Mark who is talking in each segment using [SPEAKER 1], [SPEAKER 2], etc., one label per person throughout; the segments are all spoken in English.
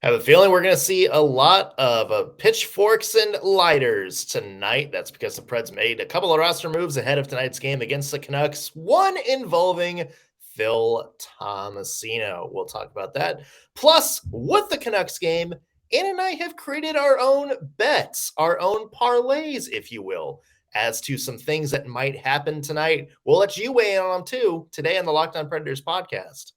[SPEAKER 1] I have a feeling we're going to see a lot of pitchforks and lighters tonight. That's because the Preds made a couple of roster moves ahead of tonight's game against the Canucks, one involving Phil Tomasino. We'll talk about that. Plus, with the Canucks game, Ann and I have created our own bets, our own parlays, if you will, as to some things that might happen tonight. We'll let you weigh in on them too today on the Locked On Predators podcast.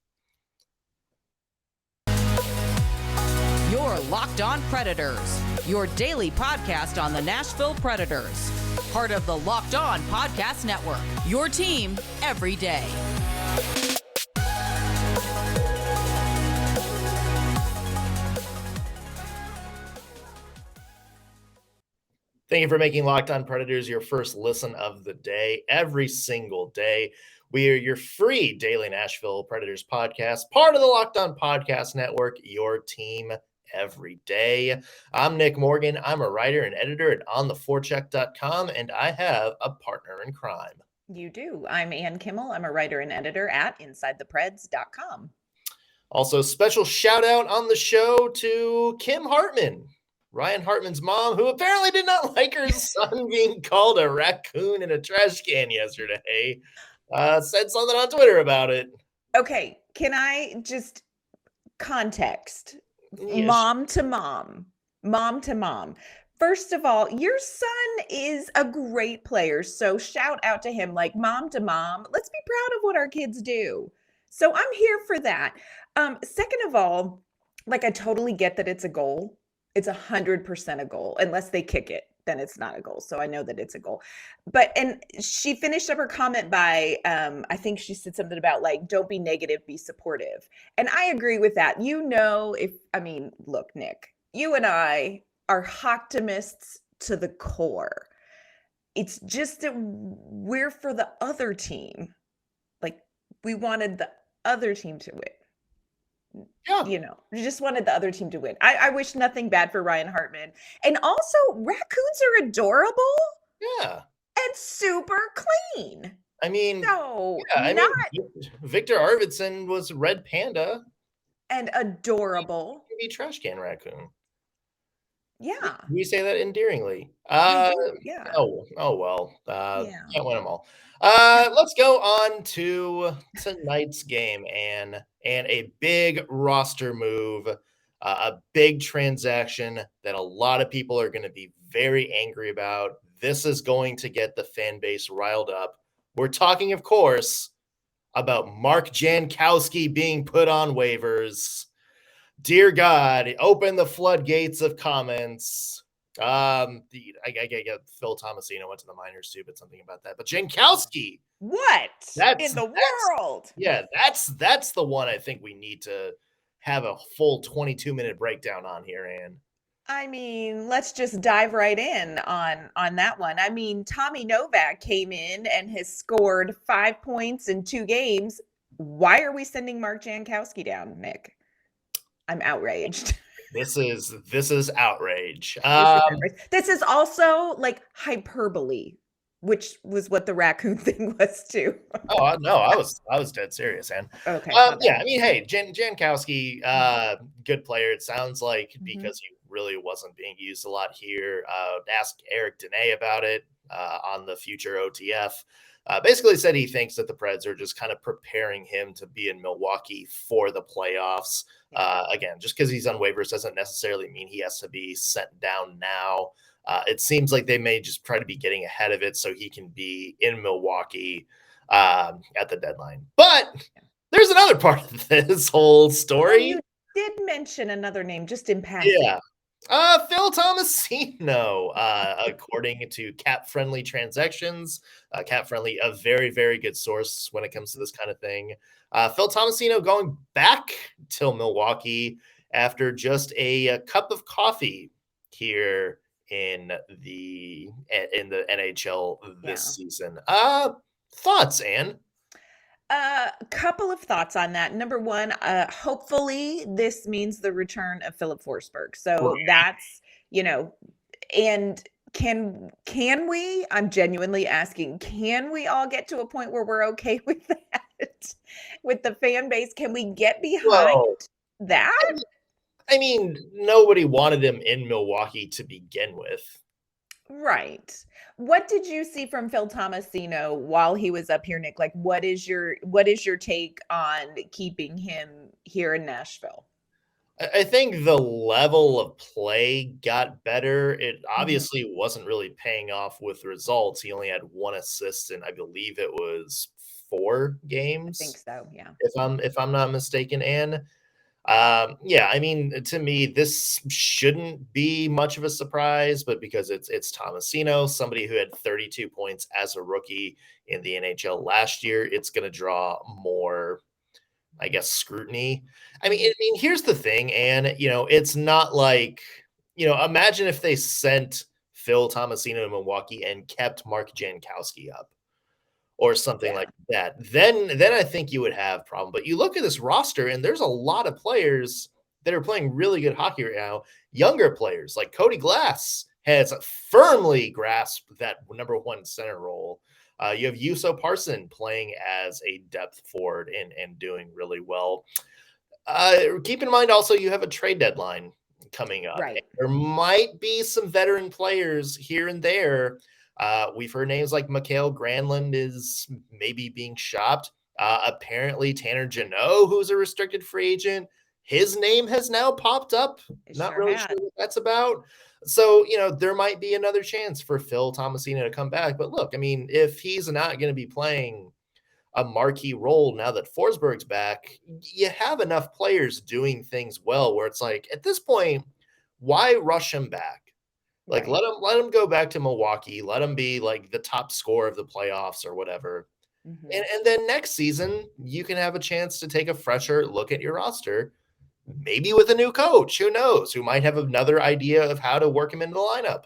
[SPEAKER 2] Your Locked On Predators, your daily podcast on the Nashville Predators. Part of the Locked On Podcast Network, your team every day.
[SPEAKER 1] Thank you for making Locked On Predators your first listen of the day every single day. We are your free daily Nashville Predators podcast, part of the Locked On Podcast Network, your team every day. I'm Nick Morgan. I'm a writer and editor at ontheforecheck.com, and I have a partner in crime.
[SPEAKER 3] You do. I'm Ann Kimmel. I'm a writer and editor at InsideThePreds.com.
[SPEAKER 1] Also, special shout out on the show to Kim Hartman, Ryan Hartman's mom, who apparently did not like her son being called a raccoon in a trash can yesterday. Said something on Twitter about it.
[SPEAKER 3] Okay, can I just context?
[SPEAKER 1] Yes.
[SPEAKER 3] Mom to mom. First of all, your son is a great player, so shout out to him. Like, mom to mom, let's be proud of what our kids do. So I'm here for that. Second of all, like, I totally get that it's a goal. It's 100% a goal. Unless they kick it, then it's not a goal. So I know that it's a goal. And she finished up her comment by, I think she said something about, like, don't be negative, be supportive. And I agree with that. Look, Nick, you and I are optimists to the core. It's just that we're for the other team. Like, we wanted the other team to win.
[SPEAKER 1] Yeah.
[SPEAKER 3] We just wanted the other team to win. I wish nothing bad for Ryan Hartman. And also, raccoons are adorable.
[SPEAKER 1] Yeah.
[SPEAKER 3] And super clean.
[SPEAKER 1] I mean,
[SPEAKER 3] no,
[SPEAKER 1] Victor Arvidsson was Red Panda.
[SPEAKER 3] And adorable.
[SPEAKER 1] Maybe trash can raccoon.
[SPEAKER 3] Yeah.
[SPEAKER 1] We say that endearingly.
[SPEAKER 3] Yeah.
[SPEAKER 1] Oh well. Can't win them all.
[SPEAKER 3] Yeah.
[SPEAKER 1] Let's go on to tonight's game and a big roster move, a big transaction that a lot of people are going to be very angry about. This is going to get the fan base riled up. We're talking, of course, about Mark Jankowski being put on waivers. Dear God, open the floodgates of comments. I get Phil Tomasino went to the minors too, but something about that. But Jankowski,
[SPEAKER 3] what in the world?
[SPEAKER 1] Yeah, that's the one I think we need to have a full 22-minute breakdown on here, Ann.
[SPEAKER 3] I mean, let's just dive right in on that one. I mean, Tommy Novak came in and has scored 5 points in 2 games. Why are we sending Mark Jankowski down, Nick? I'm outraged.
[SPEAKER 1] This is outrage.
[SPEAKER 3] This is also like hyperbole, which was what the raccoon thing was too.
[SPEAKER 1] Oh no, I was dead serious, Ann.
[SPEAKER 3] Okay.
[SPEAKER 1] Yeah, I mean, hey, Jankowski, good player. It sounds like because he really wasn't being used a lot here. Asked Eric Dene about it on the future OTF. Basically said he thinks that the Preds are just kind of preparing him to be in Milwaukee for the playoffs. Again, just because he's on waivers doesn't necessarily mean he has to be sent down now. It seems like they may just try to be getting ahead of it so he can be in Milwaukee at the deadline. But there's another part of this whole story.
[SPEAKER 3] You did mention another name just in passing.
[SPEAKER 1] Yeah. Phil Tomasino, according to Cap Friendly Transactions. Cap Friendly, a very, very good source when it comes to this kind of thing. Phil Tomasino going back to Milwaukee after just a cup of coffee here in the NHL this season. Thoughts, Ann?
[SPEAKER 3] A couple of thoughts on that. Number one, hopefully this means the return of Filip Forsberg. So that's, and can we, I'm genuinely asking, can we all get to a point where we're okay with that? With the fan base, can we get behind that?
[SPEAKER 1] I mean, nobody wanted him in Milwaukee to begin with.
[SPEAKER 3] Right. What did you see from Phil Tomasino while he was up here, Nick? Like, what is your take on keeping him here in Nashville?
[SPEAKER 1] I think the level of play got better. It
[SPEAKER 3] Mhm.
[SPEAKER 1] obviously wasn't really paying off with results. He only had 1 assist in, I believe it was 4
[SPEAKER 3] I think
[SPEAKER 1] games,
[SPEAKER 3] so. Yeah.
[SPEAKER 1] if I'm not mistaken. And yeah, I mean, to me, this shouldn't be much of a surprise, but because it's Tomasino, somebody who had 32 points as a rookie in the NHL last year, it's going to draw more, I guess, scrutiny. Here's the thing, and it's not like, imagine if they sent Phil Tomasino to Milwaukee and kept Mark Jankowski up or something
[SPEAKER 3] Yeah.
[SPEAKER 1] like that. Then I think you would have problem. But you look at this roster, and there's a lot of players that are playing really good hockey right now. Younger players like Cody Glass has firmly grasped that number 1 center role. You have Yuso Parson playing as a depth forward and doing really well. Keep in mind also you have a trade deadline coming up.
[SPEAKER 3] Right.
[SPEAKER 1] There might be some veteran players here and there. We've heard names like Mikael Granlund is maybe being shopped. Apparently Tanner Jeannot, who's a restricted free agent, his name has now popped up.
[SPEAKER 3] It
[SPEAKER 1] Not
[SPEAKER 3] sure
[SPEAKER 1] really
[SPEAKER 3] has.
[SPEAKER 1] sure what that's about. So, there might be another chance for Phil Tomasino to come back. But look, I mean, if he's not going to be playing a marquee role now that Forsberg's back, you have enough players doing things well where it's like, at this point, why rush him back? Like,
[SPEAKER 3] Right.
[SPEAKER 1] let him go back to Milwaukee. Let him be like the top scorer of the playoffs or whatever.
[SPEAKER 3] Mhm.
[SPEAKER 1] And then next season, you can have a chance to take a fresher look at your roster, maybe with a new coach. Who knows? Who might have another idea of how to work him into the lineup.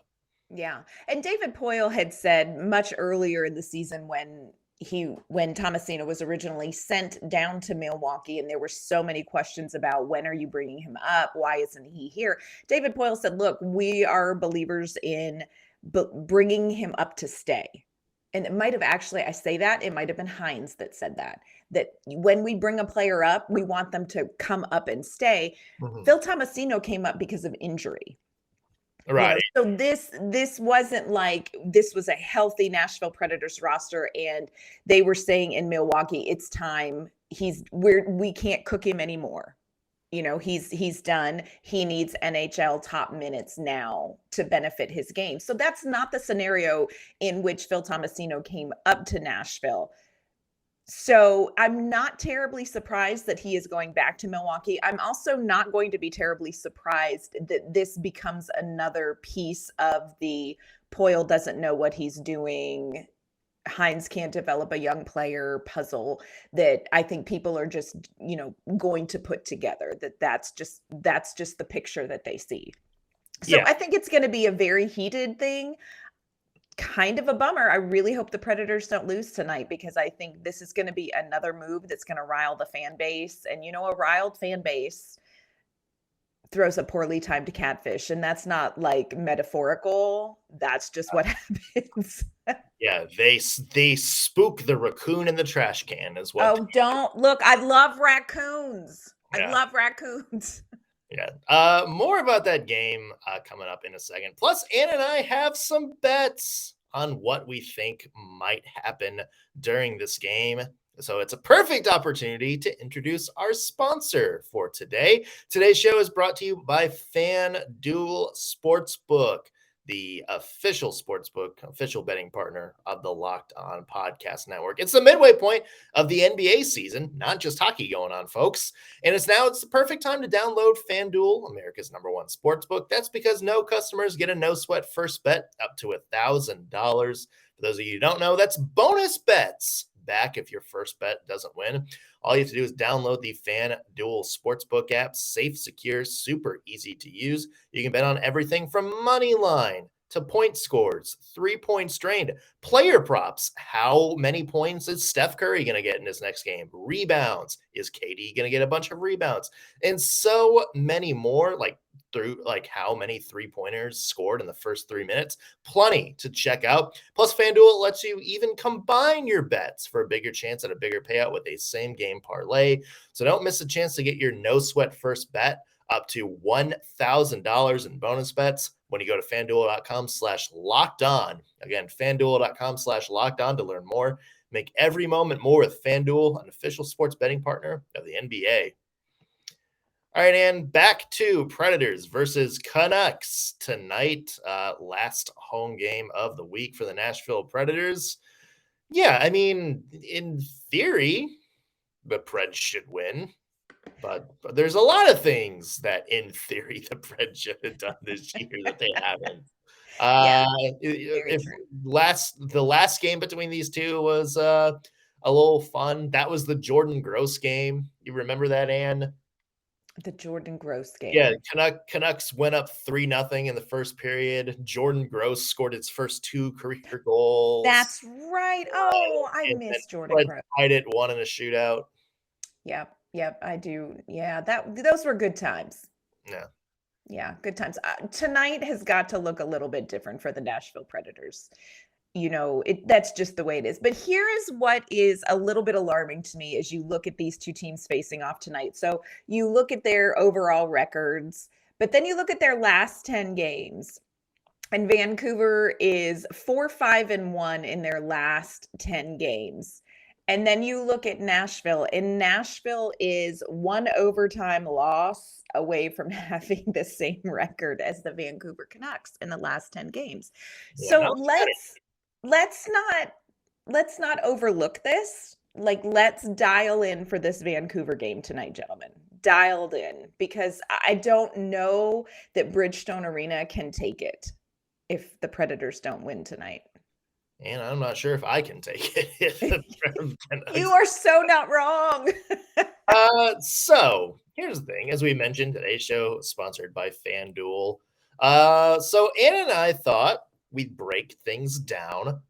[SPEAKER 3] Yeah. And David Poile had said much earlier in the season when Tomasino was originally sent down to Milwaukee and there were so many questions about when are you bringing him up? Why isn't he here? David Poile said, look, we are believers in bringing him up to stay. And it might have actually, I say that, it might have been Hynes that said that when we bring a player up, we want them to come up and stay.
[SPEAKER 1] Mhm.
[SPEAKER 3] Phil Tomasino came up because of injury.
[SPEAKER 1] Right.
[SPEAKER 3] So this wasn't like this was a healthy Nashville Predators roster and they were saying in Milwaukee, it's time. We can't cook him anymore. He's done. He needs NHL top minutes now to benefit his game. So that's not the scenario in which Phil Tomasino came up to Nashville. So I'm not terribly surprised that he is going back to Milwaukee. I'm also not going to be terribly surprised that this becomes another piece of the Poile doesn't know what he's doing. Hynes can't develop a young player puzzle that I think people are just, going to put together. That's just the picture that they see. So
[SPEAKER 1] Yeah.
[SPEAKER 3] I think it's going to be a very heated thing. Kind of a bummer. I really hope the Predators don't lose tonight because I think this is going to be another move that's going to rile the fan base. And a riled fan base throws a poorly timed catfish. And that's not like metaphorical. That's just what happens.
[SPEAKER 1] Yeah, they spook the raccoon in the trash can is what.
[SPEAKER 3] Oh, don't look. I love raccoons. I
[SPEAKER 1] Yeah.
[SPEAKER 3] love raccoons.
[SPEAKER 1] Yeah. More about that game coming up in a second. Plus, Ann and I have some bets on what we think might happen during this game. So it's a perfect opportunity to introduce our sponsor for today. Today's show is brought to you by FanDuel Sportsbook, the official betting partner of the Locked On Podcast Network. It's the midway point of the NBA season, not just hockey going on, folks. And it's the perfect time to download FanDuel, America's #1 sportsbook. That's because no customers get a no-sweat first bet up to $1,000. For those of you who don't know, that's bonus bets back if your first bet doesn't win. All you have to do is download the FanDuel Sportsbook app. Safe, secure, super easy to use. You can bet on everything from money line to point scores, 3-point strained, player props. How many points is Steph Curry going to get in his next game? Rebounds. Is KD going to get a bunch of rebounds? And so many more, like how many 3-pointers scored in the first 3 minutes. Plenty to check out. Plus, FanDuel lets you even combine your bets for a bigger chance at a bigger payout with a same game parlay. So don't miss a chance to get your no sweat first bet up to $1,000 in bonus bets when you go to FanDuel.com/lockedon. Again, FanDuel.com/lockedon to learn more. Make every moment more with FanDuel, an official sports betting partner of the NBA. All right, and back to Predators versus Canucks tonight. Last home game of the week for the Nashville Predators. Yeah, I mean, in theory, the Preds should win. But there's a lot of things that, in theory, the Preds should have done this year that they haven't. If the last game between these two was a little fun, that was the Jordan Gross game. You remember that, Ann?
[SPEAKER 3] The Jordan Gross game.
[SPEAKER 1] Yeah, Canucks went up 3-0 in the first period. Jordan Gross scored its first 2 career goals.
[SPEAKER 3] That's right. Oh, I miss Jordan Gross.
[SPEAKER 1] Tied it 1 in a shootout.
[SPEAKER 3] Yep, I do. Yeah, those were good times. Yeah, good times. Tonight has got to look a little bit different for the Nashville Predators. That's just the way it is. But here is what is a little bit alarming to me as you look at these two teams facing off tonight. So you look at their overall records, but then you look at their last 10 games. And Vancouver is 4-5-1 in their last 10 games. And then you look at Nashville, and Nashville is 1 overtime loss away from having the same record as the Vancouver Canucks in the last 10 games. Yeah, so let's not overlook this. Like, let's dial in for this Vancouver game tonight, gentlemen. Dialed in, because I don't know that Bridgestone Arena can take it if the Predators don't win tonight.
[SPEAKER 1] And I'm not sure if I can take it.
[SPEAKER 3] You are so not wrong.
[SPEAKER 1] So here's the thing. As we mentioned, today's show is sponsored by FanDuel. So Anna and I thought we'd break things down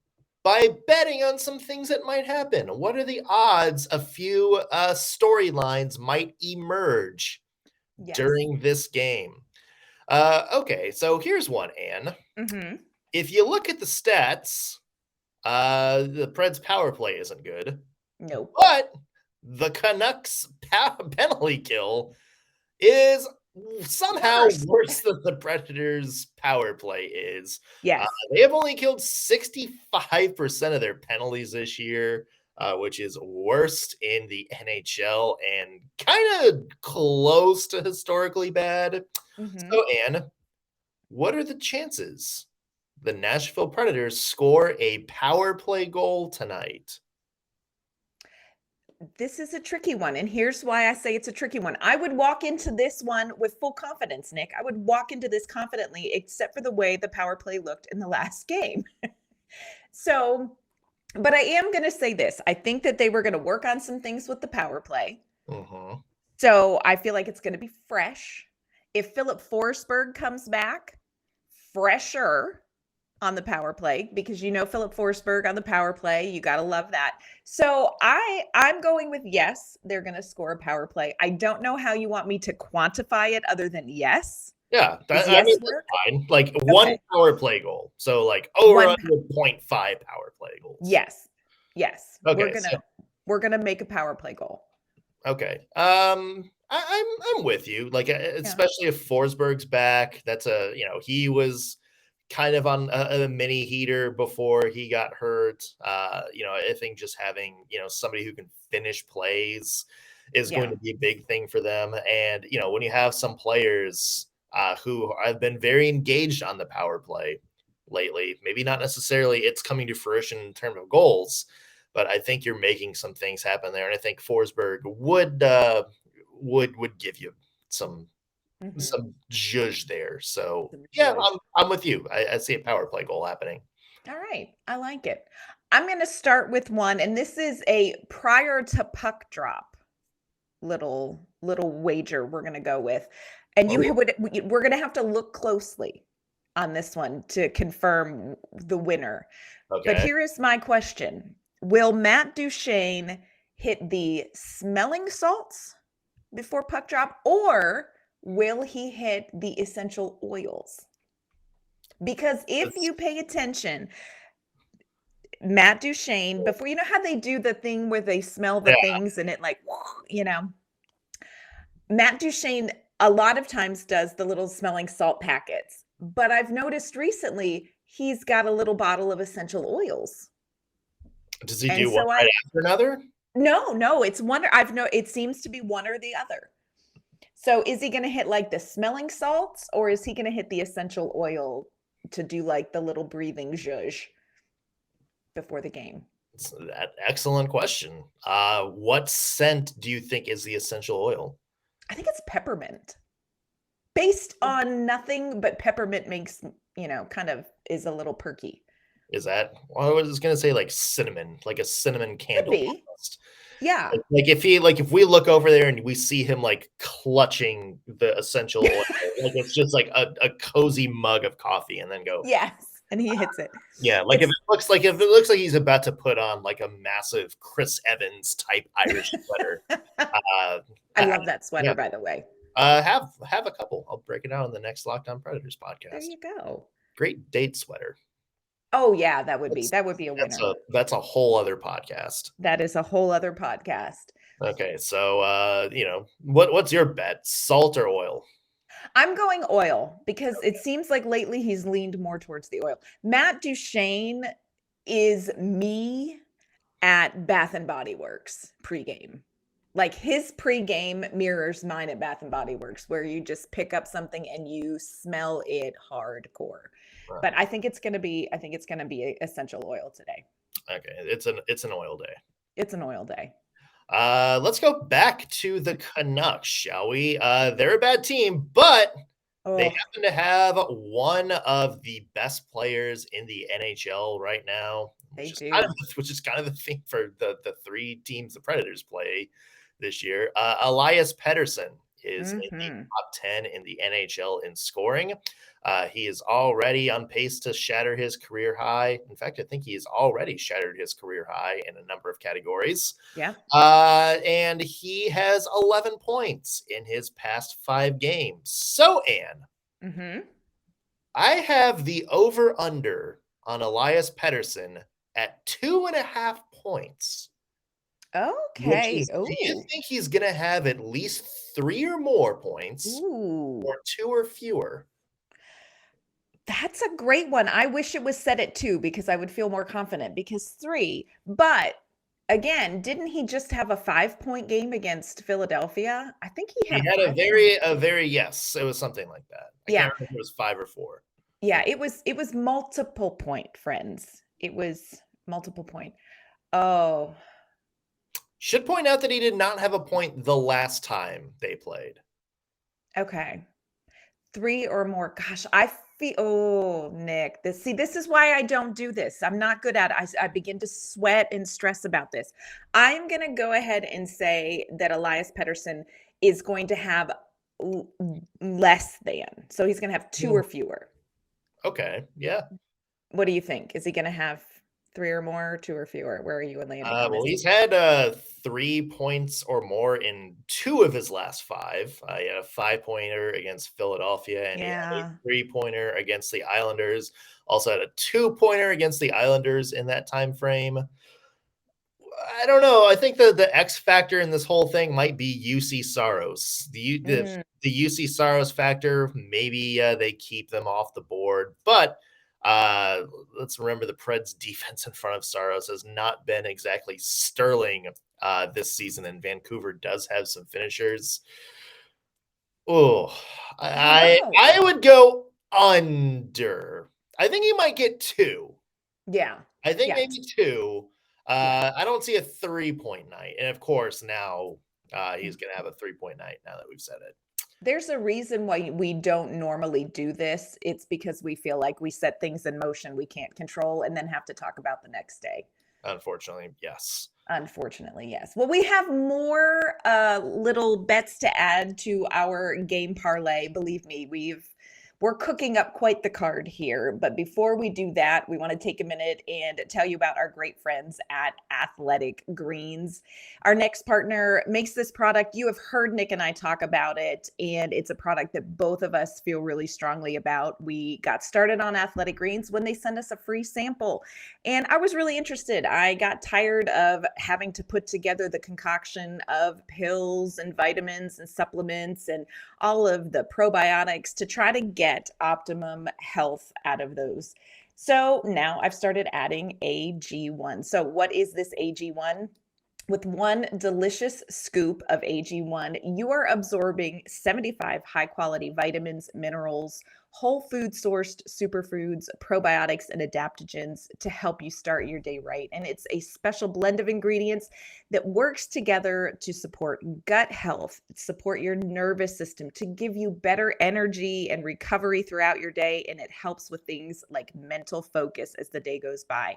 [SPEAKER 1] by betting on some things that might happen. What are the odds a few storylines might emerge during this game? Okay, so here's one, Ann.
[SPEAKER 3] Mm-hmm.
[SPEAKER 1] If you look at the stats, the Preds power play isn't good.
[SPEAKER 3] Nope.
[SPEAKER 1] But the Canucks penalty kill is somehow worse than the Predators power play is.
[SPEAKER 3] Yes.
[SPEAKER 1] They have only killed 65% of their penalties this year, which is worst in the NHL and kind of close to historically bad.
[SPEAKER 3] Mm-hmm.
[SPEAKER 1] So, Ann, what are the chances the Nashville Predators score a power play goal tonight?
[SPEAKER 3] This is a tricky one, and here's why I say it's a tricky one. I would walk into this one with full confidence, Nick. I would walk into this confidently, except for the way the power play looked in the last game. But I am going to say this. I think that they were going to work on some things with the power play.
[SPEAKER 1] Mm-hmm.
[SPEAKER 3] So I feel like it's going to be fresh. If Filip Forsberg comes back, fresher on the power play, because Filip Forsberg on the power play, you got to love that. So I'm going with yes, they're going to score a power play. I don't know how you want me to quantify it other than yes.
[SPEAKER 1] Yeah, that's fine. Like one power play goal. So like over 0.5 power play goals.
[SPEAKER 3] Yes.
[SPEAKER 1] Okay,
[SPEAKER 3] we're gonna make a power play goal.
[SPEAKER 1] Okay. I'm with you. Like, especially if Forsberg's back. That's he was kind of on a mini heater before he got hurt. I think just having, somebody who can finish plays is going to be a big thing for them. And, when you have some players who have been very engaged on the power play lately, maybe not necessarily it's coming to fruition in terms of goals, but I think you're making some things happen there. And I think Forsberg would give you some zhuzh there. So I'm with you. I see a power play goal happening.
[SPEAKER 3] All right. I like it. I'm going to start with one, and this is a prior to puck drop little wager we're going to go with. And we're going to have to look closely on this one to confirm the winner. Okay. But here is my question. Will Matt Duchene hit the smelling salts before puck drop, or will he hit the essential oils? Because if you pay attention, Matt Duchene, before, how they do the thing where they smell the things and it Matt Duchene a lot of times does the little smelling salt packets. But I've noticed recently he's got a little bottle of essential oils.
[SPEAKER 1] Does he
[SPEAKER 3] And
[SPEAKER 1] do one
[SPEAKER 3] so
[SPEAKER 1] right after another?
[SPEAKER 3] No, it's one. It seems to be one or the other. So is he going to hit like the smelling salts, or is he going to hit the essential oil to do like the little breathing zhuzh before the game?
[SPEAKER 1] It's an excellent question. What scent do you think is the essential oil?
[SPEAKER 3] I think it's peppermint. Based on nothing but peppermint makes, kind of is a little perky.
[SPEAKER 1] Is that? Well, I was going to say like cinnamon, like a cinnamon candle.
[SPEAKER 3] Could be. Yeah.
[SPEAKER 1] Like if we look over there and we see him like clutching the essential oil, like it's just like a cozy mug of coffee, and then go.
[SPEAKER 3] Yes, and he hits it.
[SPEAKER 1] Yeah, like if it looks like he's about to put on like a massive Chris Evans type Irish sweater.
[SPEAKER 3] I love that sweater, by the way.
[SPEAKER 1] Have a couple. I'll break it out in the next Locked On Predators podcast.
[SPEAKER 3] There you go.
[SPEAKER 1] Great date sweater.
[SPEAKER 3] Oh yeah, that would be a winner.
[SPEAKER 1] That's a whole other podcast.
[SPEAKER 3] That is a whole other podcast.
[SPEAKER 1] Okay, so what's your bet? Salt or oil?
[SPEAKER 3] I'm going oil because it seems like lately he's leaned more towards the oil. Matt Duchene is me at Bath and Body Works pregame. Like his pregame mirrors mine at Bath and Body Works, where you just pick up something and you smell it hardcore. Right. But I think it's gonna be essential oil today.
[SPEAKER 1] Okay, it's an oil day.
[SPEAKER 3] It's an oil day.
[SPEAKER 1] Let's go back to the Canucks, shall we? They're a bad team, but they happen to have one of the best players in the NHL right now. Which is kind of the thing for the three teams the Predators play this year. Elias Pettersson is in the top 10 in the NHL in scoring. He is already on pace to shatter his career high. In fact, I think he's already shattered his career high in a number of categories.
[SPEAKER 3] Yeah.
[SPEAKER 1] And he has 11 points in his past 5 games. So, Anne, I have the over-under on Elias Pettersson at 2.5 points.
[SPEAKER 3] Okay.
[SPEAKER 1] Do you think he's going to have at least 3 or more points, or 2 or fewer?
[SPEAKER 3] That's a great one. I wish it was set at 2 because I would feel more confident, because 3. But again, didn't he just have a 5-point game against Philadelphia? I think he had
[SPEAKER 1] a very yes. It was something like that. I can't remember if it was 5 or 4.
[SPEAKER 3] Yeah, it was multiple point, friends. It was multiple point. Oh.
[SPEAKER 1] Should point out that he did not have a point the last time they played.
[SPEAKER 3] Okay. 3 or more. Gosh, Nick, this is why I don't do this. I'm not good at it. I begin to sweat and stress about this. I'm going to go ahead and say that Elias Pettersson is going to have less than. So he's going to have 2 or fewer.
[SPEAKER 1] Okay. Yeah.
[SPEAKER 3] What do you think? Is he going to have 3 or more, 2 or fewer? Where are you in landing?
[SPEAKER 1] Well, he's had 3 points or more in 2 of his last 5. He had a 5-pointer against Philadelphia, and he had a 3-pointer against the Islanders. Also had a 2-pointer against the Islanders in that time frame. I don't know. I think the X factor in this whole thing might be UC Saros. The UC Saros factor. Maybe they keep them off the board, but. Let's remember the Preds defense in front of Saros has not been exactly sterling this season, and Vancouver does have some finishers. Oh, I would go under. I think he might get 2.
[SPEAKER 3] Yeah.
[SPEAKER 1] I think maybe 2. I don't see a 3-point night. And of course, now he's going to have a 3-point night now that we've said it.
[SPEAKER 3] There's a reason why we don't normally do this. It's because we feel like we set things in motion we can't control and then have to talk about the next day.
[SPEAKER 1] Unfortunately, yes.
[SPEAKER 3] Well, we have more little bets to add to our game parlay. Believe me, We're cooking up quite the card here, but before we do that, we want to take a minute and tell you about our great friends at Athletic Greens. Our next partner makes this product. You have heard Nick and I talk about it, and it's a product that both of us feel really strongly about. We got started on Athletic Greens when they sent us a free sample, and I was really interested. I got tired of having to put together the concoction of pills and vitamins and supplements and all of the probiotics to try to get optimum health out of those. So now I've started adding AG1. So what is this AG1? With one delicious scoop of AG1, you are absorbing 75 high-quality vitamins, minerals, whole food sourced superfoods, probiotics, and adaptogens to help you start your day right. And it's a special blend of ingredients that works together to support gut health, support your nervous system, to give you better energy and recovery throughout your day. And it helps with things like mental focus as the day goes by.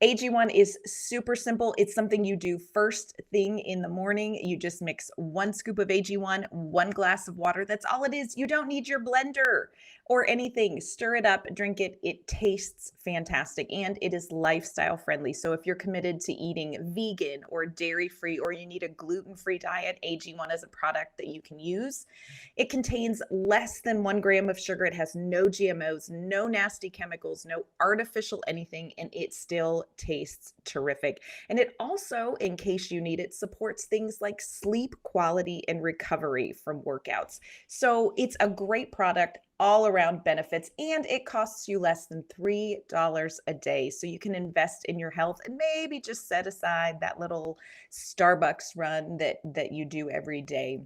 [SPEAKER 3] AG1 is super simple. It's something you do first thing in the morning. You just mix 1 scoop of AG1, 1 glass of water. That's all it is. You don't need your blender or anything. Stir it up, drink it. It tastes fantastic, and it is lifestyle friendly. So if you're committed to eating vegan or dairy-free, or you need a gluten-free diet, AG1 is a product that you can use. It contains less than 1 gram of sugar. It has no GMOs, no nasty chemicals, no artificial anything, and it still tastes terrific. And it also, in case you need it, supports things like sleep quality and recovery from workouts. So it's a great product, all around benefits, and it costs you less than $3 a day. So you can invest in your health and maybe just set aside that little Starbucks run that you do every day.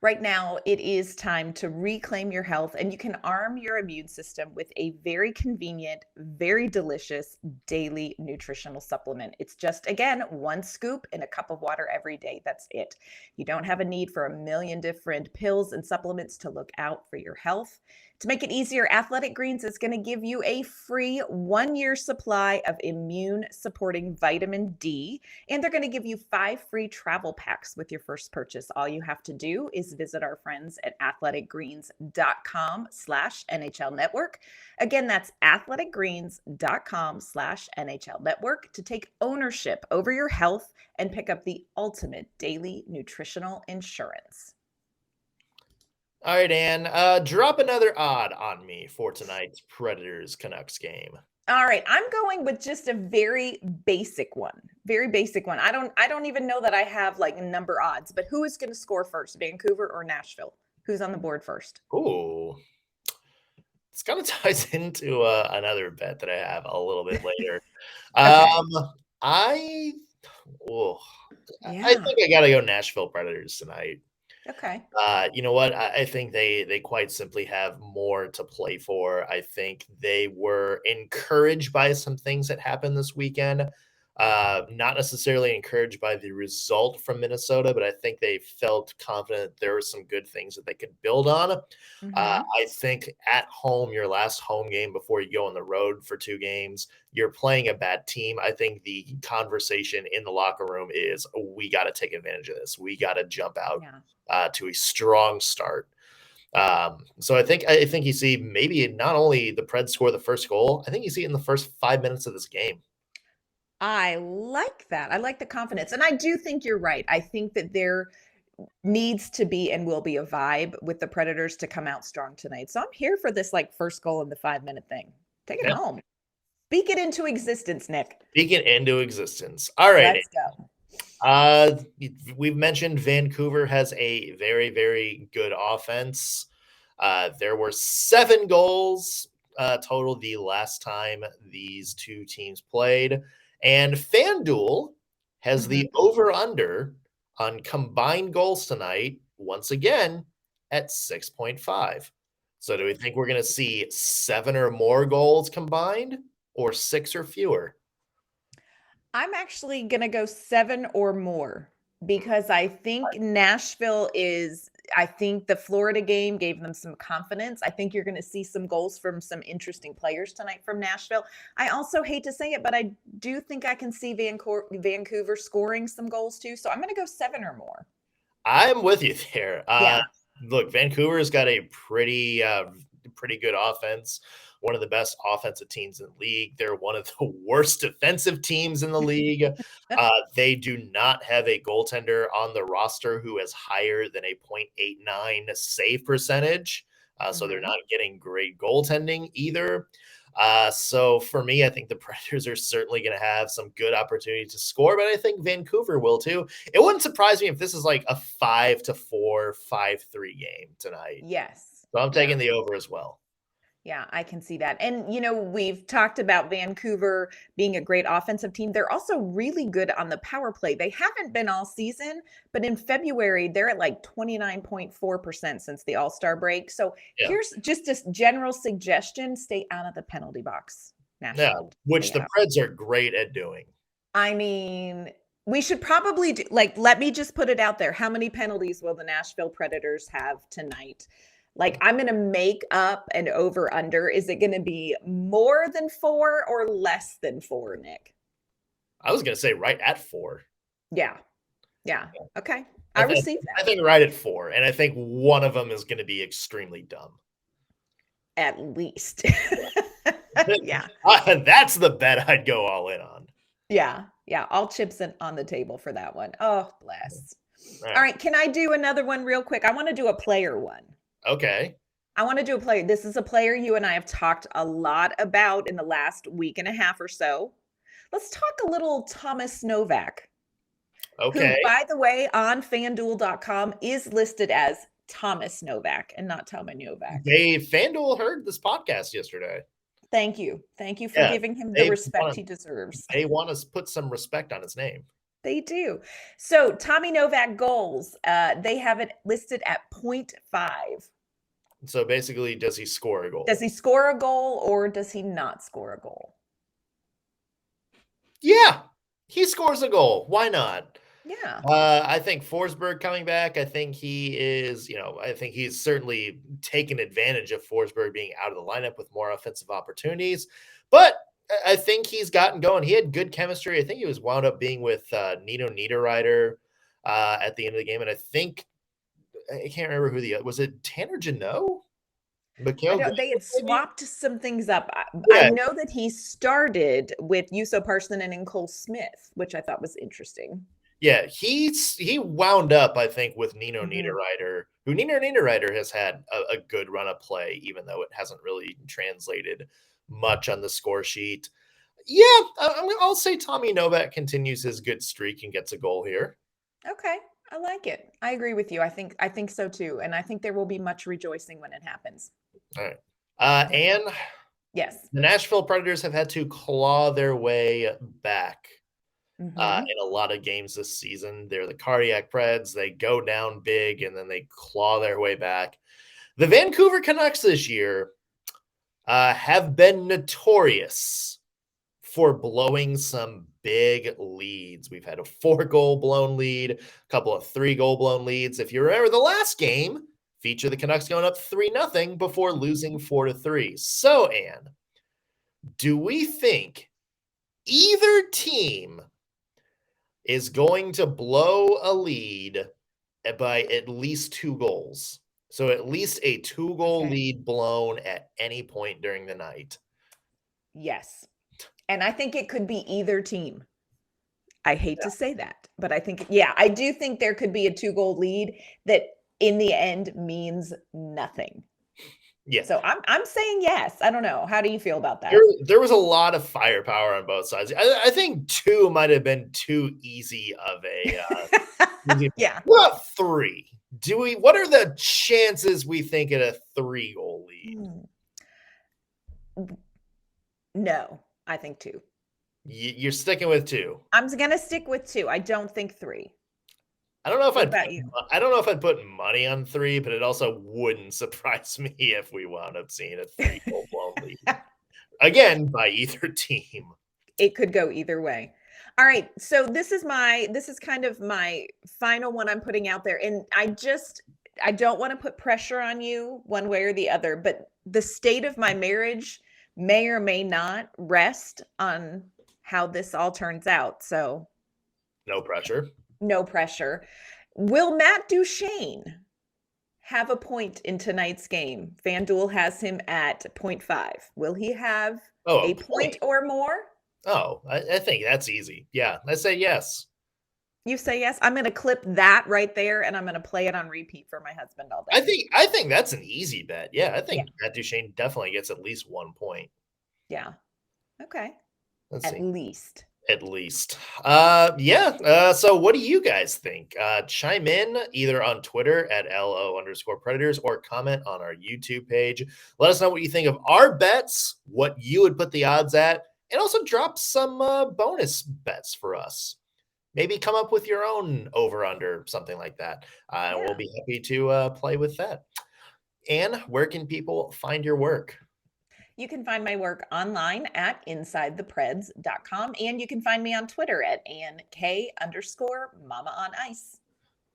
[SPEAKER 3] Right now, it is time to reclaim your health, and you can arm your immune system with a very convenient, very delicious daily nutritional supplement. It's just, again, 1 scoop in a cup of water every day. That's it. You don't have a need for a million different pills and supplements to look out for your health. To make it easier, Athletic Greens is going to give you a free 1-year supply of immune supporting vitamin D, and they're going to give you 5 free travel packs with your first purchase. All you have to do is visit our friends at athleticgreens.com/NHL Network. Again, that's athleticgreens.com/NHL Network to take ownership over your health and pick up the ultimate daily nutritional insurance.
[SPEAKER 1] All right, Ann, drop another odd on me for tonight's Predators Canucks game.
[SPEAKER 3] All right, I'm going with just a very basic one. Very basic one. I don't even know that I have like number odds, but who is going to score first, Vancouver or Nashville? Who's on the board first?
[SPEAKER 1] Ooh. This kind of ties into another bet that I have a little bit later. I think I got to go Nashville Predators tonight.
[SPEAKER 3] Okay.
[SPEAKER 1] You know what? I think they quite simply have more to play for. I think they were encouraged by some things that happened this weekend. Not necessarily encouraged by the result from Minnesota, but I think they felt confident there were some good things that they could build on.
[SPEAKER 3] Mm-hmm.
[SPEAKER 1] I think at home, your last home game before you go on the road for 2 games, you're playing a bad team. I think the conversation in the locker room is, we got to take advantage of this. We got to jump out to a strong start. So I think you see maybe not only the Preds score the first goal, I think you see it in the first 5 minutes of this game.
[SPEAKER 3] I like that. I like the confidence. And I do think you're right. I think that there needs to be and will be a vibe with the Predators to come out strong tonight. So I'm here for this like first goal in the 5-minute thing. Take it home. Speak it into existence, Nick.
[SPEAKER 1] Speak it into existence. All right.
[SPEAKER 3] Let's go.
[SPEAKER 1] We've mentioned Vancouver has a very, very good offense. There were 7 goals total the last time these 2 teams played. And FanDuel has the over-under on combined goals tonight, once again, at 6.5. So do we think we're going to see 7 or more goals combined, or 6 or fewer?
[SPEAKER 3] I'm actually going to go 7 or more, because I think Nashville I think the Florida game gave them some confidence. I think you're going to see some goals from some interesting players tonight from Nashville. I also hate to say it, but I do think I can see Vancouver scoring some goals too. So I'm going to go 7 or more.
[SPEAKER 1] I'm with you there. Look, Vancouver's got a pretty pretty good offense, one of the best offensive teams in the league. They're one of the worst defensive teams in the league. They do not have a goaltender on the roster who is higher than a .89 save percentage. So they're not getting great goaltending either. So for me, I think the Predators are certainly going to have some good opportunity to score, but I think Vancouver will too. It wouldn't surprise me if this is like a 5-4, 5-3 game tonight.
[SPEAKER 3] Yes.
[SPEAKER 1] So I'm taking the over as well.
[SPEAKER 3] Yeah, I can see that. And, we've talked about Vancouver being a great offensive team. They're also really good on the power play. They haven't been all season, but in February, they're at like 29.4% since the All-Star break. So here's just a general suggestion. Stay out of the penalty box.
[SPEAKER 1] Nashville. Yeah, which the Preds are great at doing.
[SPEAKER 3] I mean, we should probably do, let me just put it out there. How many penalties will the Nashville Predators have tonight? I'm going to make up an over under. Is it going to be more than 4 or less than 4, Nick?
[SPEAKER 1] I was going to say right at 4.
[SPEAKER 3] Yeah. Okay. I receive that.
[SPEAKER 1] I think right at 4. And I think one of them is going to be extremely dumb.
[SPEAKER 3] At least. Yeah.
[SPEAKER 1] That's the bet I'd go all in on.
[SPEAKER 3] Yeah. All chips on the table for that one. Oh, bless. All right. Can I do another one real quick? I want to do a player one.
[SPEAKER 1] Okay.
[SPEAKER 3] I want to do a player. This is a player you and I have talked a lot about in the last week and a half or so. Let's talk a little Thomas Novak.
[SPEAKER 1] Okay.
[SPEAKER 3] Who, by the way, on FanDuel.com is listed as Thomas Novak and not Tommy Novak.
[SPEAKER 1] FanDuel heard this podcast yesterday.
[SPEAKER 3] Thank you. Thank you for giving him the respect he deserves.
[SPEAKER 1] They want to put some respect on his name.
[SPEAKER 3] They do. So Tommy Novak goals, they have it listed at 0.5.
[SPEAKER 1] So basically, does he score a goal?
[SPEAKER 3] Does he score a goal or does he not score a goal?
[SPEAKER 1] Yeah, he scores a goal. Why not?
[SPEAKER 3] Yeah.
[SPEAKER 1] I think Forsberg coming back, I think he is, I think he's certainly taken advantage of Forsberg being out of the lineup with more offensive opportunities. But I think he's gotten going. He had good chemistry. I think he was wound up being with Nino Niederreiter at the end of the game. And I think, I can't remember was it Tanner Janot?
[SPEAKER 3] They had swapped some things up. I know that he started with Juuso Parssinen and Cole Smith, which I thought was interesting.
[SPEAKER 1] Yeah, he wound up, I think, with Nino Niederreiter, who Nino Niederreiter has had a good run of play, even though it hasn't really translated much on the score sheet. Yeah, I'll say Tommy Novak continues his good streak and gets a goal here.
[SPEAKER 3] Okay, I like it. I agree with you. I think so too, and I think there will be much rejoicing when it happens.
[SPEAKER 1] All right, and
[SPEAKER 3] yes,
[SPEAKER 1] the Nashville Predators have had to claw their way back in a lot of games this season. They're the cardiac Preds. They go down big and then they claw their way back. The Vancouver Canucks this year have been notorious for blowing some big leads. We've had a 4-goal blown lead, a couple of 3-goal blown leads. If you remember the last game, feature the Canucks going up 3-0 before losing 4-3. So, Ann, do we think either team is going to blow a lead by at least 2 goals? So at least a 2-goal lead blown at any point during the night.
[SPEAKER 3] Yes. And I think it could be either team. I hate to say that, but I think, I do think there could be a 2-goal lead that in the end means nothing.
[SPEAKER 1] Yeah.
[SPEAKER 3] So I'm saying yes. I don't know. How do you feel about that?
[SPEAKER 1] There was a lot of firepower on both sides. I think 2 might have been too easy of a
[SPEAKER 3] yeah.
[SPEAKER 1] What about 3? What are the chances we think at a 3-goal lead?
[SPEAKER 3] No, I think 2.
[SPEAKER 1] You're sticking with 2.
[SPEAKER 3] I'm going to stick with 2. I don't think 3.
[SPEAKER 1] I don't know if I'd put money on 3, but it also wouldn't surprise me if we wound up seeing a 3-goal blown lead. Again, by either team.
[SPEAKER 3] It could go either way. All right. So this is kind of my final one I'm putting out there. And I don't want to put pressure on you one way or the other, but the state of my marriage may or may not rest on how this all turns out. So
[SPEAKER 1] no pressure.
[SPEAKER 3] No pressure. Will Matt Duchene have a point in tonight's game. FanDuel has him at 0.5. Will he have a point or more?
[SPEAKER 1] Oh, I think that's easy. Yeah, I say yes.
[SPEAKER 3] You say yes? I'm going to clip that right there, and I'm going to play it on repeat for my husband all day.
[SPEAKER 1] I think that's an easy bet. Yeah, I think Matt Duchene definitely gets at least 1 point.
[SPEAKER 3] Yeah. Okay.
[SPEAKER 1] Let's see.
[SPEAKER 3] Least.
[SPEAKER 1] At least. So what do you guys think? Chime in either on Twitter at LO_Predators or comment on our YouTube page. Let us know what you think of our bets, what you would put the odds at, and also drop some bonus bets for us. Maybe come up with your own over-under, something like that. We'll be happy to play with that. Anne, where can people find your work?
[SPEAKER 3] You can find my work online at InsideThePreds.com, and you can find me on Twitter at AnnK_Mama on Ice.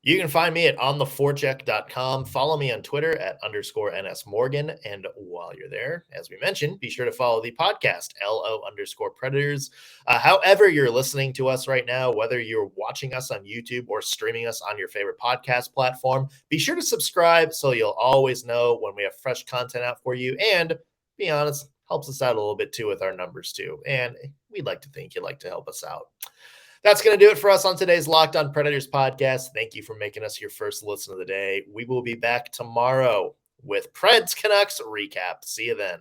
[SPEAKER 1] You can find me at ontheforecheck.com. Follow me on Twitter at _NSMorgan. And while you're there, as we mentioned, be sure to follow the podcast, LO_Predators. However you're listening to us right now, whether you're watching us on YouTube or streaming us on your favorite podcast platform, be sure to subscribe so you'll always know when we have fresh content out for you. And be honest, helps us out a little bit too with our numbers too. And we'd like to think you'd like to help us out. That's going to do it for us on today's Locked On Predators podcast. Thank you for making us your first listen of the day. We will be back tomorrow with Preds Canucks recap. See you then.